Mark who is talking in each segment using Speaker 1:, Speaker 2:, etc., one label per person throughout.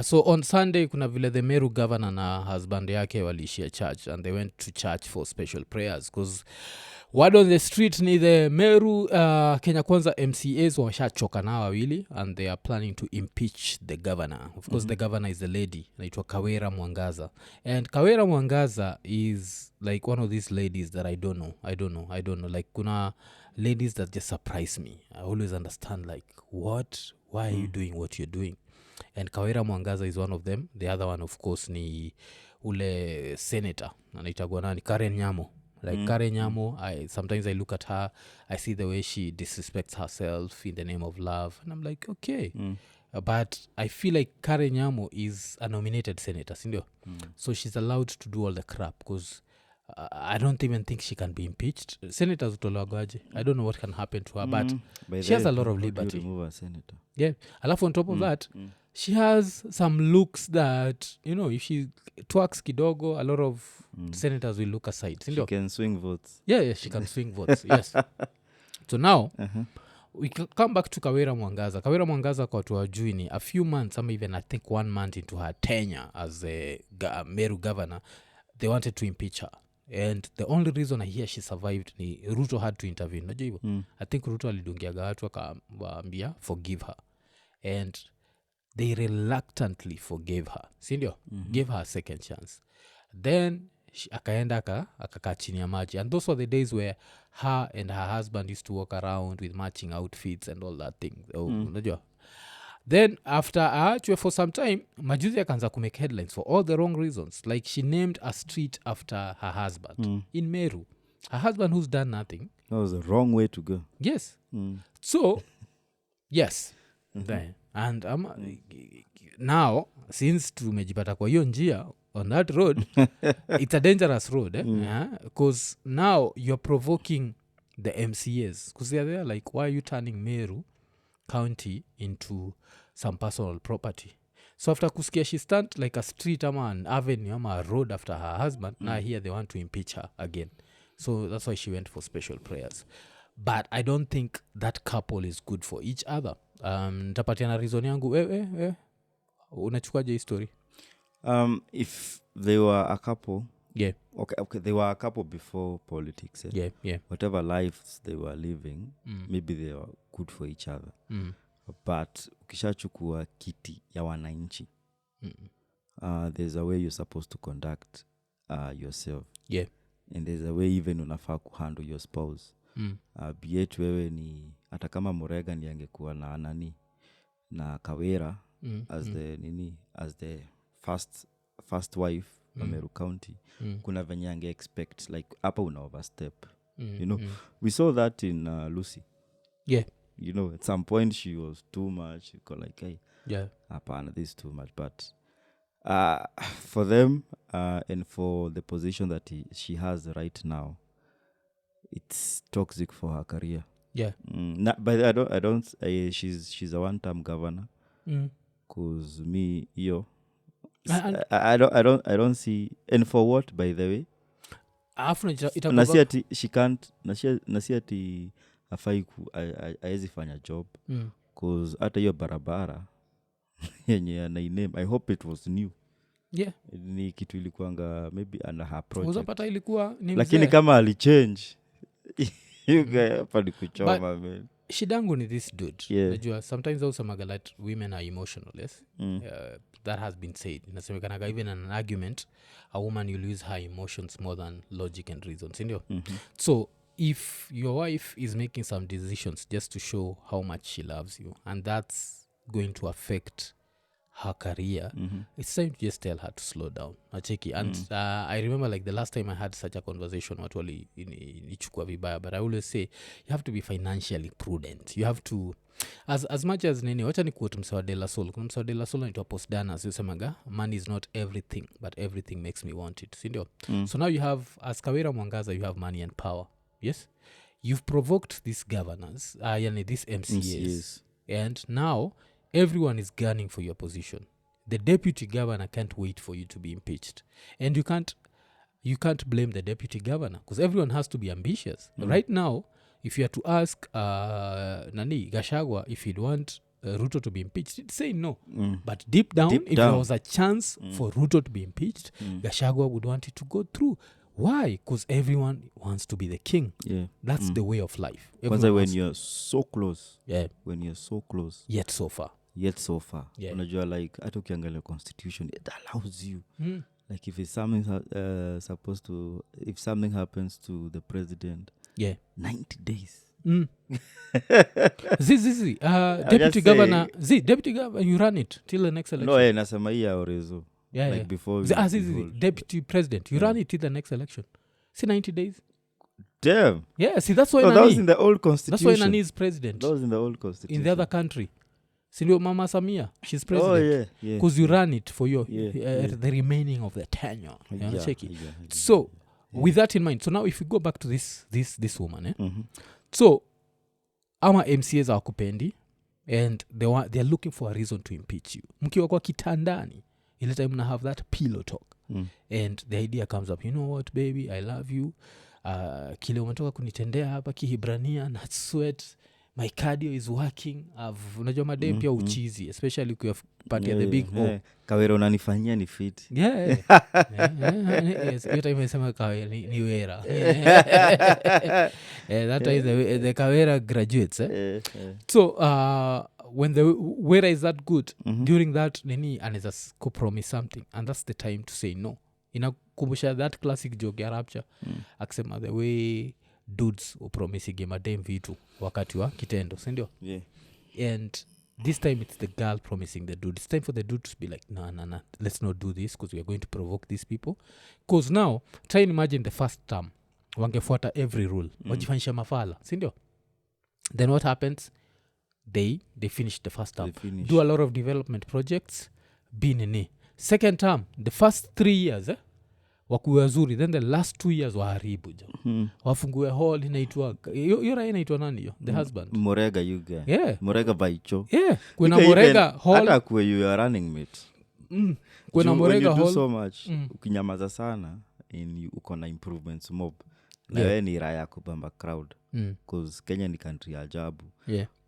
Speaker 1: So on Sunday kuna vile the Meru governor na husband yake waliishia church and they went to church for special prayers because word on the street ni the Meru Kenya Kwanza MCAs washachoka nao wawili and they are planning to impeach the governor. Of course the governor is the lady anaitwa KAWIRA Mwangaza, and KAWIRA Mwangaza is like one of these ladies that I don't know like kuna ladies that just surprise me. I always understand like why are you doing what you're doing, and KAWIRA Mwangaza is one of them. The other one of course ni ule senator anaitwa nani, Karen Nyamo. Like Karen Nyamo, sometimes I look at her, I see the way she disrespects herself in the name of love, and I'm like, okay. But I feel like Karen Nyamo is a nominated senator, sindio? So she's allowed to do all the crap because I don't even think she can be impeached. Senators utolagwaje. I don't know what can happen to her, but she has a lot of liberty.
Speaker 2: Remove a senator.
Speaker 1: Yeah. Alafu on top of that, she has some looks that, you know, if she twerks kidogo, a lot of senators will look aside.
Speaker 2: She can swing votes.
Speaker 1: Yeah, she can swing votes, yes. So now, we come back to KAWIRA Mwangaza. KAWIRA Mwangaza kwa watu wajui ni a few months, some even I think 1 month into her tenure as a Meru governor, they wanted to impeach her. And the only reason I hear she survived ni Ruto had to intervene. Najua hivyo? I think Ruto alidungiaga watu akawaambia forgive her. And they reluctantly forgave her. Sindio? Gave her a second chance. Then akaenda akakaa chini ya maji. And those were the days where her and her husband used to walk around with matching outfits and all that thing. Unajua? Then after for some time, majuzi akaanza kumake headlines for all the wrong reasons. Like she named a street after her husband in Meru. Her husband who's done nothing.
Speaker 2: That was the wrong way to go.
Speaker 1: Yes. So, yes. Then, and now, since tumejipata kwa hiyo njia on that road, it's a dangerous road. Because now you're provoking the MCAs. Because they're there like, why are you turning Meru County into some personal property? So after kusikia she stand like a street ama an avenue ama a road after her husband, now here they want to impeach her again. So that's why she went for special prayers. But I don't think that couple is good for each other. Nitapatia na reason yangu. Unachukuaje hii story?
Speaker 2: If they were a couple,
Speaker 1: yeah,
Speaker 2: okay, they were a couple before politics.
Speaker 1: Yeah.
Speaker 2: Whatever lives they were living, maybe they were good for each other. But ukishachukua kiti ya wananchi, there's a way you're supposed to conduct yourself.
Speaker 1: Yeah.
Speaker 2: And there's a way even unafaa kuhandle your spouse. Bietu wewe ni hata kama Murega ni angekuwa na nani na KAWIRA as the Nini, as the first wife of Meru County, kuna venye ange expect like hapa una overstep. You know, we saw that in Lucy.
Speaker 1: Yeah.
Speaker 2: You know, at some point she was too much. You go like, hey,
Speaker 1: yeah,
Speaker 2: apana, this is too much. But for them and for the position that she has right now, it's toxic for her career.
Speaker 1: Yeah.
Speaker 2: But I don't. She's a one-term governor. Cause me, I don't see. And for what, by the way? Nasiati she can't. Nasiati afai aezi fanya job. Cause hata hiyo barabara yenye anainame, I hope it was new.
Speaker 1: Yeah.
Speaker 2: Ni kitu ilikuanga maybe under her project.
Speaker 1: Uzapata ilikuwa ni mzee.
Speaker 2: Lakini kama alichange, you guy hapa ni kuchoma, man.
Speaker 1: Shidangu ni this dude.
Speaker 2: Yeah.
Speaker 1: Najua, sometimes also magalat women are emotional, yes? That has been said. Inasemekanaga even in an argument, a woman will use her emotions more than logic and reason. So, if your wife is making some decisions just to show how much she loves you, and that's going to affect her career, it's time to just tell her to slow down. Nacheki. And I remember like the last time I had such a conversation, watu walichukua vibaya, but I always say you have to be financially prudent. You have to, as much as Nini, wacha ni quote Msawa de la Soul. Kuna Msawa de la Soul anaitwa Postdanas, yusemaga, money is not everything, but everything makes me want it. Sindio? So now you have, as KAWIRA Mwangaza, you have money and power. Yes? You've provoked these governors, these MCAs. And now everyone is gunning for your position. The deputy governor can't wait for you to be impeached. And you can't blame the deputy governor because everyone has to be ambitious. Right now, if you are to ask Gachagua if he'd want Ruto to be impeached, he'd say no. But deep down, if there was a chance for Ruto to be impeached, Gachagua would want it to go through. Why? Because everyone wants to be the king. That's the way of life.
Speaker 2: When you're so close,
Speaker 1: when
Speaker 2: you're so close,
Speaker 1: yet so far,
Speaker 2: unajua like hata ukiangalia constitution, it allows you like if it's something supposed to, if something happens to the president, 90 days.
Speaker 1: Deputy governor, deputy governor, you run it till the next election.
Speaker 2: No, nasema hii ya Orezo. Like before
Speaker 1: deputy president, you run it till the next election. See 90 days.
Speaker 2: Damn.
Speaker 1: Yeah, see that's why
Speaker 2: that was in the old constitution.
Speaker 1: That's why Nani is president.
Speaker 2: That was in the old constitution.
Speaker 1: In the other country. Sindio Mama Samia, she's president. Because you run it for your the remaining of the tenure. You wanna check it. So with that in mind, so now if we go back to this woman, so ama MCAs hawakupendi and they're looking for a reason to impeach you. Mkiwa kwa kitandani, ile time na have that pillow talk. And the idea comes up, you know what baby, I love you. Kile umetoka kunitendea hapa Kihibrania na sweat, my cardio is working. Unajua madem pia uchizi, especially ukiwa party at the big O.
Speaker 2: Kawira unanifanyia ni fit.
Speaker 1: Hiyo time imesema Kawira ni wera. That is the Kawira graduates. So when the wera is that good, during that Nini anaweza promise something, and that's the time to say no. Inakumbusha that classic joke ya RAPCHA akisema the way dudes upromisige madem vitu wakati wa kitendo, si ndio? And this time it's the girl promising the dude. It's time for the dude to be like, no, let's not do this because we are going to provoke these people. Because now, try and imagine the first term, wangefuata every rule, wajifanyisha mafala, si ndio? Then what happens? They finish the first term, do a lot of development projects, be nini. Second term, the first 3 years, wakuwe wazuri, then the last 2 years waharibu wafungue hall inaitwa hiyo raia inaitwa nani hiyo, the husband
Speaker 2: Morega yuga Morega Baicho
Speaker 1: kuna Morega hall
Speaker 2: hata kuwe you are running mate
Speaker 1: kuna Morega hall
Speaker 2: so much ukinyamaza sana uko na improvements mob na wewe ni raia kubamba crowd because Kenya ni country ya ajabu.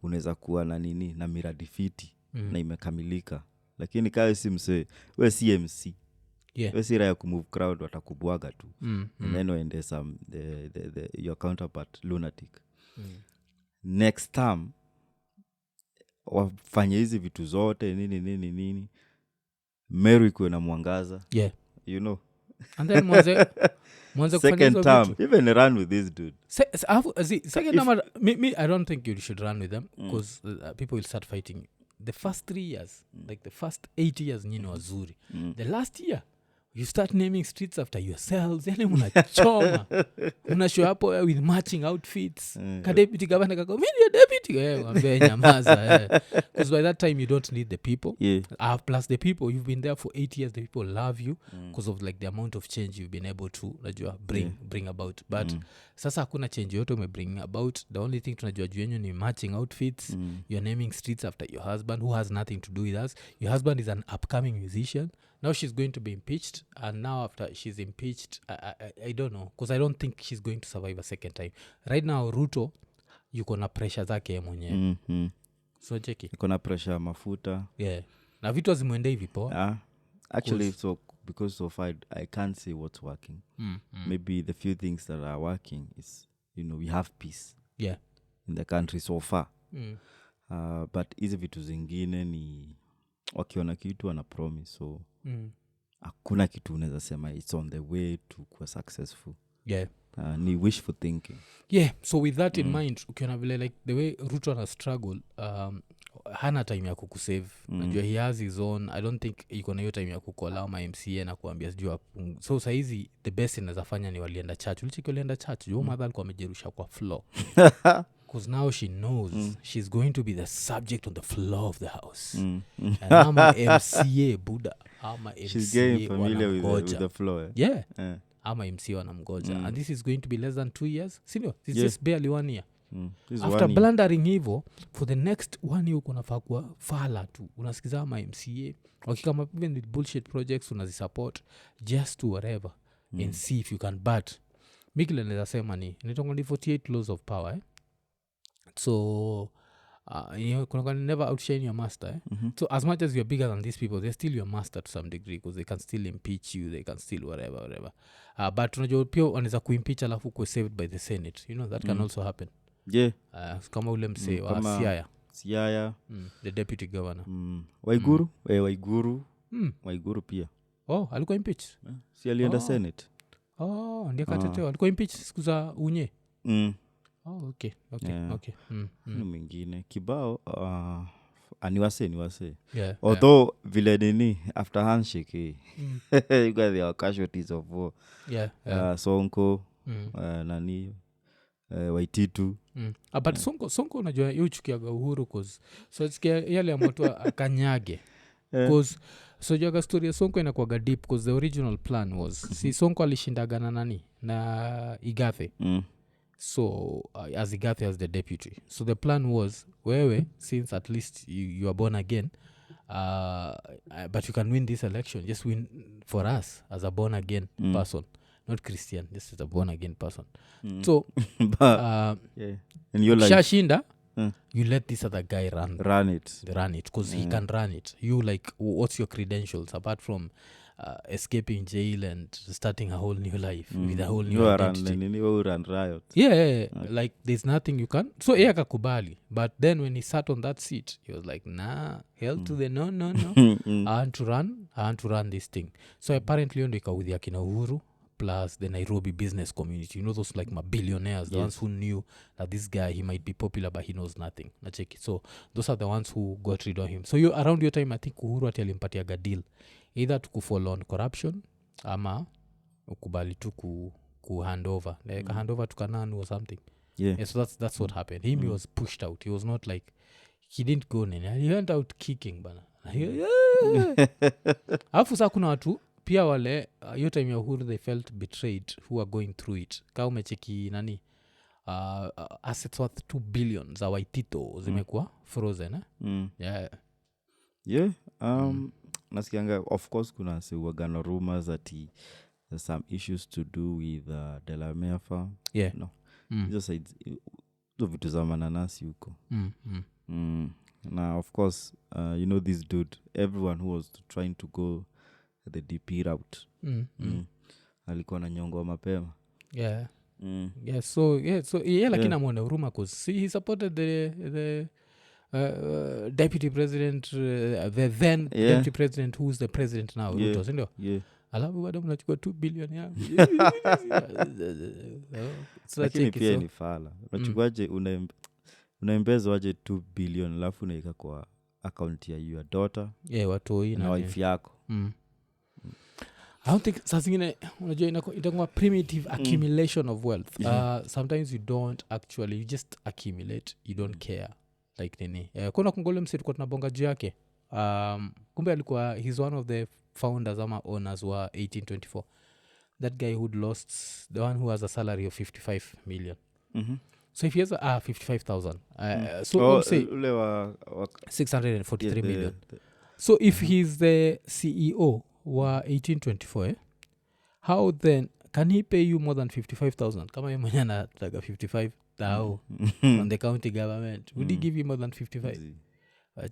Speaker 2: Unaweza kuwa na nini na miradi fiti na imekamilika, lakini kawe si mse wewe si MC wesira ya kumove crowd watakubwaga tu and then when some your counterpart lunatic next time wafanye hizi vitu zote nini Meru ikuwe na mwangaza you know,
Speaker 1: and then mwanze
Speaker 2: second time even run with this dude.
Speaker 1: Second time me I don't think you should run with them because people will start fighting. The first 3 years, like the first 8 years nyini wazuri. The last year you start naming streets after yourselves. Yani unachoma. Unashow up with matching outfits. Deputy governor kako, mimi deputy. Wambia nyamaza. Because by that time you don't need the people. Plus the people, you've been there for 8 years. The people love you because of like the amount of change you've been able to bring about. But sasa hakuna change yote bring about. The only thing tunajua juu yenyu ni matching outfits. You're naming streets after your husband who has nothing to do with us. Your husband is an upcoming musician. Now she's going to be impeached, and now after she's impeached, I don't know, because I don't think she's going to survive a second time. Right now, Ruto, yuko na pressure zake mwenyewe. So cheki.
Speaker 2: Yuko na pressure mafuta.
Speaker 1: Na vitu azimwende hivi po.
Speaker 2: Actually, so because so far I can't say what's working. Maybe the few things that are working is, you know, we have peace. In the country so far. But hizi vitu zingine ni wakiona kitu wana promise, so hakuna kitu unaweza sema it's on the way to kuwa successful. Ni wishful thinking.
Speaker 1: So with that in mind, ukiona vile like the way Ruto ana struggle, hana time ya kukusave. Najua he has his own. I don't think iko na hiyo time ya kukola ma MCA na kuambia sijua. So saizi the best inaweza fanya ni walienda church. Walienda church. Yo mother alikuwa amejerusha kwa floor. Because now she knows she's going to be the subject on the floor of the house. And I'm a MCA, Buddha. I'm a MCA.
Speaker 2: She's getting familiar with the floor.
Speaker 1: I'm a MCA wanamgoja. And this is going to be less than 2 years. Senior, this is just barely 1 year. After blundering hivo, for the next 1 year ukunafaa kuwa fala tu. Unasikiza ama MCA. Wakikama even with bullshit projects unazisupport just to whatever. And see if you can but. Mikile neza sema ni. Nitongoni 48 laws of power. So kuna never outshine your master so as much as you're bigger than these people they're still your master to some degree because they can still impeach you, they can still whatever but unajua pia wanaweza kuimpeach alafu kuwe saved by the Senate, you know that can also happen.
Speaker 2: Yeah.
Speaker 1: Kama ule msee wa
Speaker 2: kama
Speaker 1: Siaya the deputy governor
Speaker 2: Waiguru Waiguru pia
Speaker 1: alikuwa impeach
Speaker 2: si alienda Senate
Speaker 1: ndio kateteo alikuwa impeach siku za unye okay.
Speaker 2: Mwingine kibao niwase
Speaker 1: yeah,
Speaker 2: although vile nini after handshake you got the casualties of war Sonko nani Waititu
Speaker 1: but Sonko unajua yuchukiaga Uhuru cause so sikia yale amoto akanyage cause so jaga story ya Sonko inakuwaga deep cause the original plan was si Sonko alishindagana nani na Igathe so as Igathe as the deputy, so the plan was wewe since at least you are born again but you can win this election, just win for us as a born again person, not Christian, just as a born again person so
Speaker 2: and you're like
Speaker 1: shashinda you let this other guy run it because he can run it. You like what's your credentials apart from escaping jail and starting a whole new life with a whole new identity.
Speaker 2: You run riot.
Speaker 1: Like there's nothing you can. So yeye akakubali, but then when he sat on that seat he was like nah, hell to the no I want to run this thing. So apparently ndo ikawudhia kina Uhuru plus the Nairobi business community, you know those like billionaires, the ones who knew that this guy he might be popular but he knows nothing. Nacheki, so those are the ones who got rid of him. So you around your time I think Uhuru ati alimpatiaga deal either to fall on corruption ama ukubali tu ku hand over like hand over to Kananu or something. So that's what happened. He was pushed out. He was not like he didn't go nini, he went out kicking bana. Alafu saa kuna watu pia wale hiyo time ya Uhuru they felt betrayed who are going through it. Kama umecheki nani assets worth 2 billion za Waitito zimekuwa frozen
Speaker 2: nasikianga of course kuna sewagano rumors that there's some issues to do with Delamere farm hizo sides vitu za mananasi huko na of course you know this dude, everyone who was trying to go the DP route alikuwa na nyongo mapema
Speaker 1: so lakini amwona huruma cause he supported the deputy president the then deputy president who's the president now Ruto sindio alafu bado mnachukua 2 billion
Speaker 2: lakini pia ni fala unachukuaje unaembeza waje 2 billion alafu unaika kwa account ya your daughter
Speaker 1: watoi
Speaker 2: na wife yako
Speaker 1: I don't think saa zingine unajua itakuwa primitive accumulation of wealth. Sometimes you don't actually, you just accumulate, you don't care like nini kuna kungole msitu kwa tunabonga juu yake kumbe alikuwa he's one of the founders ama owners wa 1824, that guy who'd lost, the one who has a salary of 55 million so if he has 55,000 so say
Speaker 2: ule wa
Speaker 1: 643 million so if he's the CEO wa 1824 how then can he pay you more than 55,000 kama yeye mwenyewe anataka 55,000 on the county government would he give you more than 55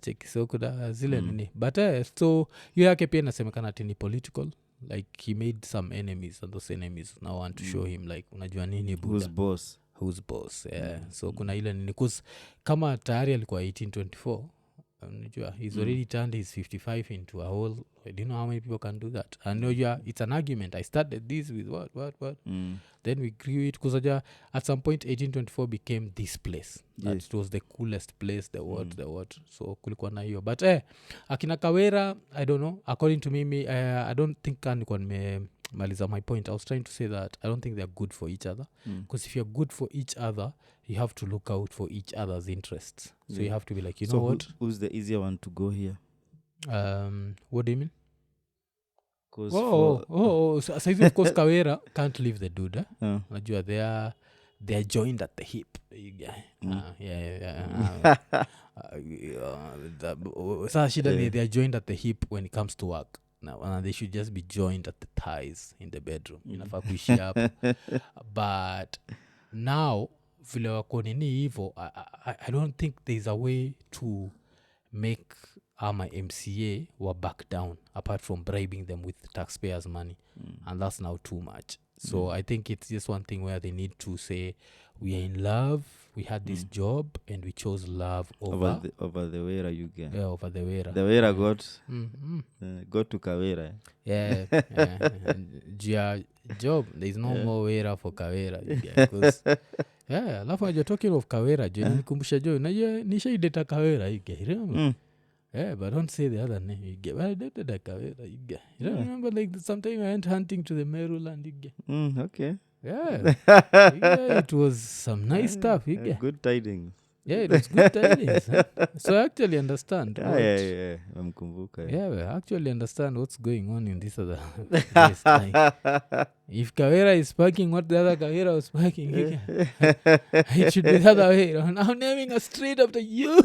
Speaker 1: check so kuda zile nini but so yake pia nasemekana ati ni political, like he made some enemies and those enemies now want to show him like unajua nini buda who's boss so kuna ile nini cause kama tayari alikuwa 1824 unajua he's already turned his 55 into a whole, I don't know how many people can do that. And it's an argument. I started this with what then we grew it because at some point 1824 became this place that it was the coolest place, the what so kulikuwa na hiyo but akina Kawira I don't know, according to me I don't think nilikuwa nimemaliza my point. I was trying to say that I don't think they're good for each other because if you're good for each other you have to look out for each other's interests, so you have to be like, you know what,
Speaker 2: who's the easier one to go here?
Speaker 1: What do you mean? So of course Kawira can't leave the dude unajua they're joined at the hip sasa shida ni they're joined at the hip when it comes to work now, they should just be joined at the thighs in the bedroom inafaa kuishi hapo but now vile wako nini hivo I don't think there's a way to make ama MCA wa back down apart from bribing them with taxpayers money and that's now too much so I think it's just one thing where they need to say we are in love we had this job and we chose love over
Speaker 2: the wera you get
Speaker 1: over the wera
Speaker 2: the wera got to kawira
Speaker 1: yeah jia job there's no more wera for kawira because yeah alafu you're talking of kawira jo nikumbusha jo nishaideta kawira remember yeah, but don't say the other name. You get well, I dated a kawira. You get. You don't remember like sometime I went hunting to the Meru land. You get.
Speaker 2: Okay.
Speaker 1: Yeah. It was some nice stuff. You get.
Speaker 2: Good tidings.
Speaker 1: Yeah, it was good tidings. Huh? So I actually understand.
Speaker 2: Yeah. Mkumbuka.
Speaker 1: Yeah, I actually understand what's going on in this other place. Like, if kawira is sparking what the other kawira was sparking, it should be the other way around. I'm naming a street after you.